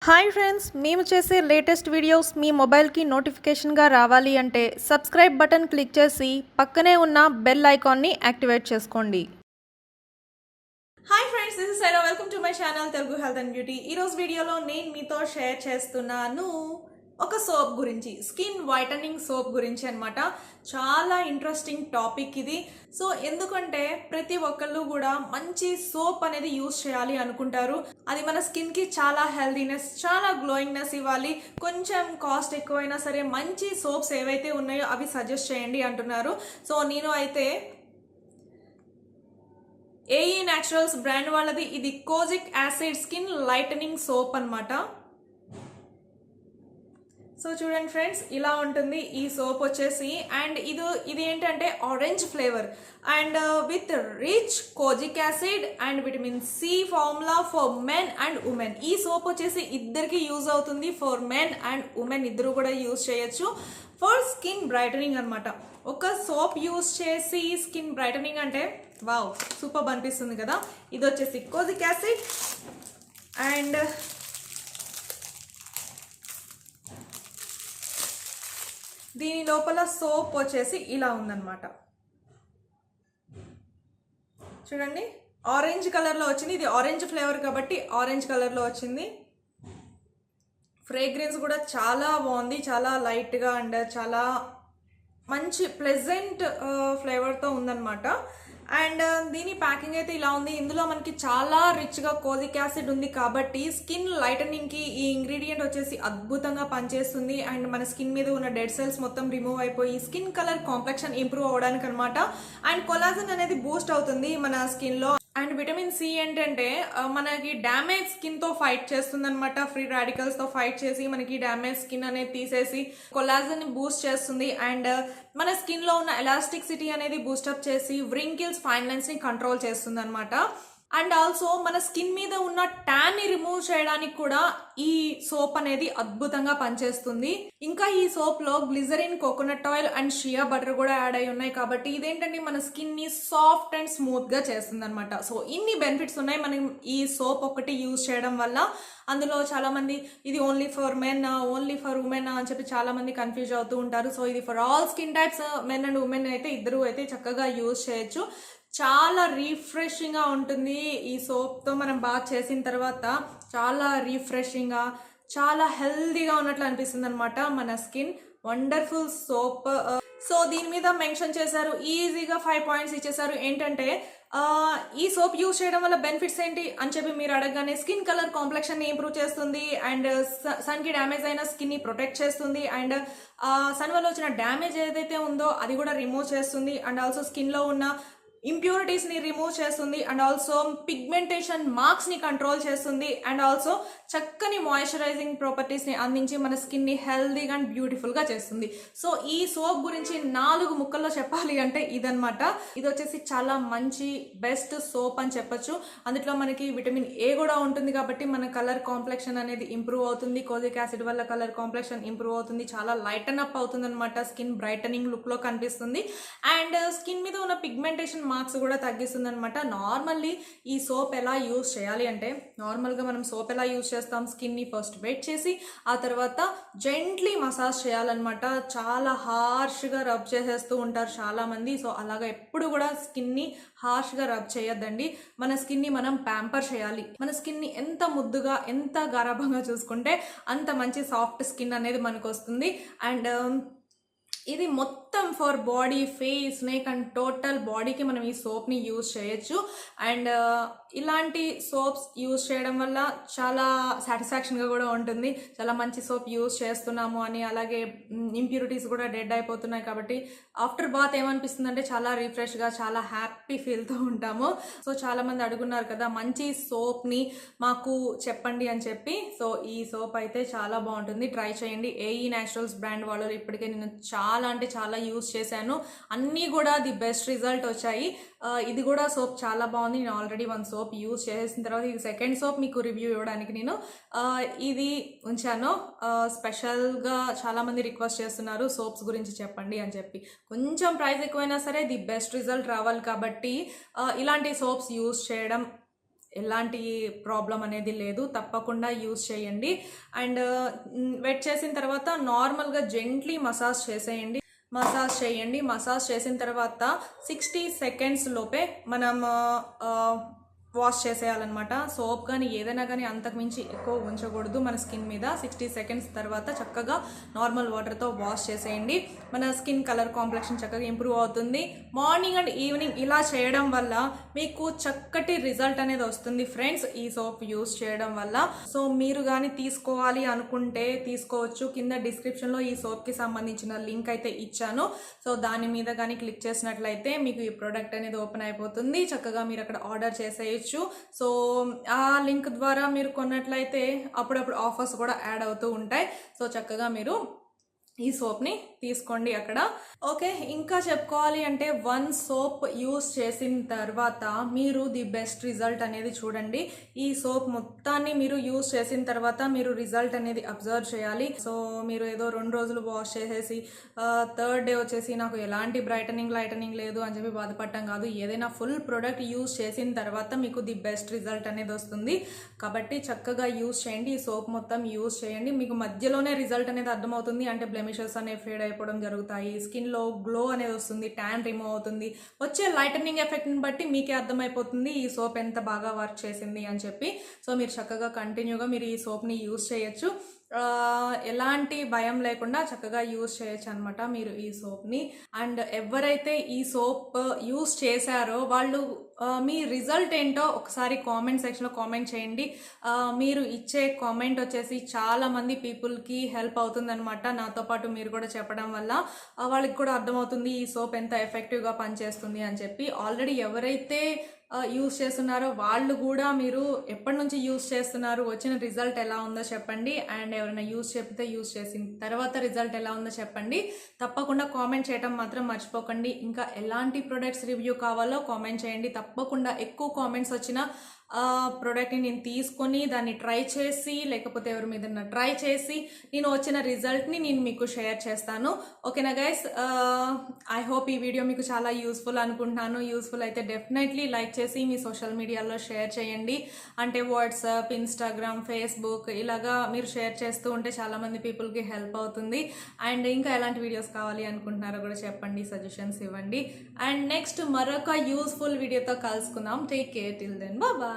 Hi friends, మేము చేసే latest videos మీ మొబైల్కి నోటిఫికేషన్గా రావాలి అంటే సబ్స్క్రైబ్ బటన్ క్లిక్ చేసి పక్కనే ఉన్న బెల్ ఐకాన్ని యాక్టివేట్ చేసుకోండి. Hi friends, this is Saira. Welcome to my channel Telugu health and beauty. ఈరోజు వీడియోలో నేను మీతో షేర్ చేస్తున్నాను ఒక సోప్ గురించి, స్కిన్ వైటనింగ్ సోప్ గురించి అనమాట. చాలా ఇంట్రెస్టింగ్ టాపిక్ ఇది. సో ఎందుకంటే ప్రతి ఒక్కళ్ళు కూడా మంచి సోప్ అనేది యూస్ చేయాలి అనుకుంటారు. అది మన స్కిన్కి చాలా హెల్దీనెస్, చాలా గ్లోయింగ్నెస్ ఇవ్వాలి. కొంచెం కాస్ట్ ఎక్కువైనా సరే మంచి సోప్స్ ఏవైతే ఉన్నాయో అవి సజెస్ట్ చేయండి అంటున్నారు. సో నేను అయితే ఏఈ న్యాచురల్స్ బ్రాండ్ వాళ్ళది ఇది kojic acid skin lightening soap అనమాట. సో చూడండి ఫ్రెండ్స్, ఇలా ఉంటుంది ఈ సోప్ వచ్చేసి. అండ్ ఇది ఏంటంటే orange flavour and with rich kojic acid and vitamin C formula for men and women. ఈ సోప్ వచ్చేసి ఇద్దరికి యూజ్ అవుతుంది. ఫర్ మెన్ అండ్ ఉమెన్ ఇద్దరు కూడా యూజ్ చేయొచ్చు ఫర్ స్కిన్ బ్రైటనింగ్ అనమాట. ఒక సోప్ యూజ్ చేసి స్కిన్ బ్రైటనింగ్ అంటే వావ్, సూపర్ అనిపిస్తుంది కదా. ఇది వచ్చేసి కోజిక్ యాసిడ్ అండ్ దీని లోపల సోప్ వచ్చేసి ఇలా ఉందన్నమాట. చూడండి, ఆరెంజ్ కలర్లో వచ్చింది. ఇది ఆరెంజ్ ఫ్లేవర్ కాబట్టి ఆరెంజ్ కలర్లో వచ్చింది. ఫ్రేగ్రెన్స్ కూడా చాలా బాగుంది, చాలా లైట్గా అండ్ చాలా మంచి ప్లెజెంట్ ఫ్లేవర్తో ఉందన్నమాట. అండ్ దీని ప్యాకింగ్ అయితే ఇలా ఉంది. ఇందులో మనకి చాలా రిచ్గా కోజిక్ యాసిడ్ ఉంది కాబట్టి స్కిన్ లైటనింగ్కి ఈ ఇంగ్రీడియంట్ వచ్చేసి అద్భుతంగా పనిచేస్తుంది. అండ్ మన స్కిన్ మీద ఉన్న డెడ్ సెల్స్ మొత్తం రిమూవ్ అయిపోయి స్కిన్ కలర్ కాంప్లెక్షన్ ఇంప్రూవ్ అవ్వడానికి అనమాట. అండ్ కొలాజన్ అనేది బూస్ట్ అవుతుంది మన స్కిన్లో. అండ్ విటమిన్ సి ఏంటంటే మనకి డ్యామేజ్ స్కిన్ తో ఫైట్ చేస్తుంది అనమాట. ఫ్రీ రాడికల్స్ తో ఫైట్ చేసి మనకి డ్యామేజ్ స్కిన్ అనేది తీసేసి కొలాజన్ ని బూస్ట్ చేస్తుంది. అండ్ మన స్కిన్ లో ఉన్న ఎలాస్టిసిటీ అనేది బూస్టప్ చేసి వ్రింకిల్స్, ఫైన్ లైన్స్ ని కంట్రోల్ చేస్తుంది అనమాట. అండ్ ఆల్సో మన స్కిన్ మీద ఉన్న ట్యాన్ ని రిమూవ్ చేయడానికి కూడా ఈ సోప్ అనేది అద్భుతంగా పనిచేస్తుంది. ఇంకా ఈ సోప్ లో glycerin, coconut oil and shea butter కూడా యాడ్ అయి ఉన్నాయి కాబట్టి ఇదేంటంటే మన స్కిన్ ని సాఫ్ట్ అండ్ స్మూత్ గా చేస్తుంది అనమాట. సో ఇన్ని బెనిఫిట్స్ ఉన్నాయి మనం ఈ సోప్ ఒకటి యూజ్ చేయడం వల్ల. అందులో చాలా మంది ఇది only for men, only for women అని చెప్పి చాలా మంది కన్ఫ్యూజ్ అవుతూ ఉంటారు. సో ఇది for all skin types, men and women అయితే ఇద్దరు అయితే చక్కగా యూజ్ చేయొచ్చు. చాలా రీఫ్రెషింగ్గా ఉంటుంది. ఈ సోప్తో మనం బాత్ చేసిన తర్వాత చాలా రీఫ్రెషింగ్గా, చాలా హెల్దీగా ఉన్నట్లు అనిపిస్తుంది అనమాట మన స్కిన్. Wonderful soap. సో దీని మీద మెన్షన్ చేశారు, ఈజీగా 5 పాయింట్స్ ఇచ్చేసారు. ఏంటంటే ఈ సోప్ యూజ్ చేయడం వల్ల బెనిఫిట్స్ ఏంటి అని చెప్పి మీరు అడగగానే స్కిన్ కలర్ కాంప్లెక్షన్ ని ఇంప్రూవ్ చేస్తుంది. అండ్ సన్ కి డ్యామేజ్ అయిన స్కిన్ ని ప్రొటెక్ట్ చేస్తుంది. అండ్ సన్ వల్ల వచ్చిన డ్యామేజ్ ఏదైతే ఉందో అది కూడా రిమూవ్ చేస్తుంది. అండ్ ఆల్సో స్కిన్ లో ఉన్న ఇంప్యూరిటీస్ ని రిమూవ్ చేస్తుంది. అండ్ ఆల్సో పిగ్మెంటేషన్ మార్క్స్ ని కంట్రోల్ చేస్తుంది. అండ్ ఆల్సో చక్కని మాయిశ్చరైజింగ్ ప్రాపర్టీస్ ని అందించి మన స్కిన్ ని హెల్దీగా అండ్ బ్యూటిఫుల్ గా చేస్తుంది. సో ఈ సోప్ గురించి 4 ముక్కల్లో చెప్పాలి అంటే ఇదనమాట. ఇది వచ్చేసి చాలా మంచి బెస్ట్ సోప్ అని చెప్పొచ్చు. అందులో మనకి విటమిన్ ఏ కూడా ఉంటుంది కాబట్టి మన కలర్ కాంప్లెక్షన్ అనేది ఇంప్రూవ్ అవుతుంది. కోజిక్ యాసిడ్ వల్ల కలర్ కాంప్లెక్షన్ ఇంప్రూవ్ అవుతుంది. చాలా లైటన్ అప్ అవుతుంది అనమాట. స్కిన్ బ్రైటనింగ్ లుక్ లో కనిపిస్తుంది. అండ్ స్కిన్ మీద ఉన్న పిగ్మెంటేషన్ మార్క్స్ కూడా తగ్గిస్తుంది అనమాట. నార్మల్లీ ఈ సోప్ ఎలా యూజ్ చేయాలి అంటే, నార్మల్గా మనం సోప్ ఎలా యూజ్ చేస్తాం, స్కిన్ ని ఫస్ట్ వెయిట్ చేసి ఆ తర్వాత జెంట్లీ మసాజ్ చేయాలన్నమాట. చాలా హార్ష్గా రబ్ చేసేస్తూ ఉంటారు చాలా మంది. సో అలాగా ఎప్పుడు కూడా స్కిన్ ని హార్ష్గా రబ్ చేయొద్దండి. మన స్కిన్ ని మనం ప్యాంపర్ చేయాలి. మన స్కిన్ ని ఎంత ముద్దుగా, ఎంత గారాభంగా చూసుకుంటే అంత మంచి సాఫ్ట్ స్కిన్ అనేది మనకు వస్తుంది. అండ్ ఇది మొత్తం for body, face, neck and total బాడీకి మనం ఈ సోప్ని యూజ్ చేయొచ్చు. అండ్ ఇలాంటి సోప్స్ యూజ్ చేయడం వల్ల చాలా సాటిస్ఫాక్షన్గా కూడా ఉంటుంది. చాలా మంచి సోప్ యూజ్ చేస్తున్నాము అని. అలాగే ఇంప్యూరిటీస్ కూడా డెడ్ అయిపోతున్నాయి కాబట్టి ఆఫ్టర్ బాత్ ఏమనిపిస్తుంది అంటే చాలా రిఫ్రెష్గా, చాలా హ్యాపీ ఫీల్తో ఉంటాము. సో చాలా మంది అడుగున్నారు కదా మంచి సోప్ని మాకు చెప్పండి అని చెప్పి. సో ఈ సోప్ అయితే చాలా బాగుంటుంది, ట్రై చేయండి. ఏఈ న్యాచురల్స్ బ్రాండ్ వాళ్ళు ఇప్పటికే నేను చాలా అంటే చాలా యూజ్ చేశాను. అన్నీ కూడా ది బెస్ట్ రిజల్ట్ వచ్చాయి. ఇది కూడా సోప్ చాలా బాగుంది. నేను ఆల్రెడీ 1 సోప్ యూజ్ చేసిన తర్వాత ఇది సెకండ్ సోప్ మీకు రివ్యూ ఇవ్వడానికి నేను ఇది ఉంచాను. స్పెషల్గా చాలా మంది రిక్వెస్ట్ చేస్తున్నారు సోప్స్ గురించి చెప్పండి అని చెప్పి. కొంచెం ప్రైస్ ఎక్కువైనా సరే ది బెస్ట్ రిజల్ట్ రావాలి కాబట్టి ఇలాంటి సోప్స్ యూజ్ చేయడం ఎలాంటి ప్రాబ్లం అనేది లేదు. తప్పకుండా యూజ్ చేయండి. అండ్ వెట్ చేసిన తర్వాత నార్మల్గా జెంట్లీ మసాజ్ చేసేయండి. మసాజ్ చేసిన తర్వాత 60 సెకండ్స్ లోపే మనం వాష్ చేసేయాలన్నమాట. సోప్ కానీ ఏదైనా కానీ అంతకుమించి ఎక్కువ ఉంచకూడదు మన స్కిన్ మీద. 60 సెకండ్స్ తర్వాత చక్కగా నార్మల్ వాటర్తో వాష్ చేసేయండి. మన స్కిన్ కలర్ కాంప్లెక్షన్ చక్కగా ఇంప్రూవ్ అవుతుంది. మార్నింగ్ అండ్ ఈవినింగ్ ఇలా చేయడం వల్ల మీకు చక్కటి రిజల్ట్ అనేది వస్తుంది ఫ్రెండ్స్, ఈ సోప్ యూస్ చేయడం వల్ల. సో మీరు కానీ తీసుకోవాలి అనుకుంటే తీసుకోవచ్చు. కింద డిస్క్రిప్షన్లో ఈ సోప్కి సంబంధించిన లింక్ అయితే ఇచ్చాను. సో దాని మీద కానీ క్లిక్ చేసినట్లయితే మీకు ఈ ప్రోడక్ట్ అనేది ఓపెన్ అయిపోతుంది. చక్కగా మీరు అక్కడ ఆర్డర్ చేసేయచ్చు. సో ఆ లింక్ ద్వారా మీరు కొన్నట్లయితే అప్పుడప్పుడు ఆఫర్స్ కూడా యాడ్ అవుతూ ఉంటాయి. సో చక్కగా మీరు ఈ సోప్ని తీసుకోండి అక్కడ. ఓకే, ఇంకా చెప్పుకోవాలి అంటే 1 సోప్ యూస్ చేసిన తర్వాత మీరు ది బెస్ట్ రిజల్ట్ అనేది చూడండి. ఈ సోప్ మొత్తాన్ని మీరు యూస్ చేసిన తర్వాత మీరు రిజల్ట్ అనేది అబ్జర్వ్ చేయాలి. సో మీరు ఏదో 2 రోజులు వాష్ చేసేసి థర్డ్ డే వచ్చేసి నాకు ఎలాంటి లైటనింగ్ లేదు అని చెప్పి బాధపడటం కాదు. ఏదైనా ఫుల్ ప్రోడక్ట్ యూస్ చేసిన తర్వాత మీకు ది బెస్ట్ రిజల్ట్ అనేది వస్తుంది. కాబట్టి చక్కగా యూస్ చేయండి. ఈ సోప్ మొత్తం యూస్ చేయండి. మీకు మధ్యలోనే రిజల్ట్ అనేది అర్థమవుతుంది. అంటే బ్లెమిషెస్ అనేవి ఫేడ్ అయిపోవడం జరుగుతాయి, స్కిన్లో గ్లో అనేది వస్తుంది, ట్యాన్ రిమూవ్ అవుతుంది. వచ్చే లైటనింగ్ ఎఫెక్ట్ని బట్టి మీకే అర్థమైపోతుంది ఈ సోప్ ఎంత బాగా వర్క్ చేసింది అని చెప్పి. సో మీరు చక్కగా కంటిన్యూగా మీరు ఈ సోప్ని యూస్ చేయొచ్చు. ఎలాంటి భయం లేకుండా చక్కగా యూస్ చేయొచ్చు అనమాట మీరు ఈ సోప్ని. అండ్ ఎవరైతే ఈ సోప్ యూస్ చేశారో వాళ్ళు మీ రిజల్ట్ ఏంటో ఒకసారి కామెంట్ సెక్షన్లో కామెంట్ చేయండి. మీరు ఇచ్చే కామెంట్ వచ్చేసి చాలా మంది పీపుల్కి హెల్ప్ అవుతుంది అనమాట. నాతో పాటు మీరు కూడా చెప్పడం వల్ల వాళ్ళకి కూడా అర్థమవుతుంది ఈ సోప్ ఎంత ఎఫెక్టివ్గా పనిచేస్తుంది అని చెప్పి. ఆల్రెడీ ఎవరైతే యూస్ చేస్తున్నారో వాళ్ళు కూడా మీరు ఎప్పటి నుంచి యూస్ చేస్తున్నారు, వచ్చిన రిజల్ట్ ఎలా ఉందో చెప్పండి. అండ్ ఎవరైనా యూస్ చెప్తే యూస్ చేసిన తర్వాత రిజల్ట్ ఎలా ఉందో చెప్పండి. తప్పకుండా కామెంట్ చేయడం మాత్రం మర్చిపోకండి. ఇంకా ఎలాంటి ప్రొడక్ట్స్ రివ్యూ కావాలో కామెంట్ చేయండి. తప్పకుండా ఎక్కువ కామెంట్స్ వచ్చిన ప్రోడక్ట్ని నేను తీసుకొని దాన్ని ట్రై చేసి లేకపోతే ఎవరి మీద ట్రై చేసి నేను వచ్చిన రిజల్ట్ని నేను మీకు షేర్ చేస్తాను. ఓకేనా గైస్, ఐ హోప్ ఈ వీడియో మీకు చాలా యూస్ఫుల్ అనుకుంటున్నాను. యూస్ఫుల్ అయితే డెఫినెట్లీ లైక్ చేసి మీ సోషల్ మీడియాలో షేర్ చేయండి. అంటే వాట్సాప్, ఇన్స్టాగ్రామ్, ఫేస్బుక్ ఇలాగా మీరు షేర్ చేస్తూ ఉంటే చాలామంది పీపుల్కి హెల్ప్ అవుతుంది. అండ్ ఇంకా ఎలాంటి వీడియోస్ కావాలి అనుకుంటున్నారో కూడా చెప్పండి, సజెషన్స్ ఇవ్వండి. అండ్ నెక్స్ట్ మరొక యూస్ఫుల్ వీడియోతో కలుసుకుందాం. Take care till then, bye.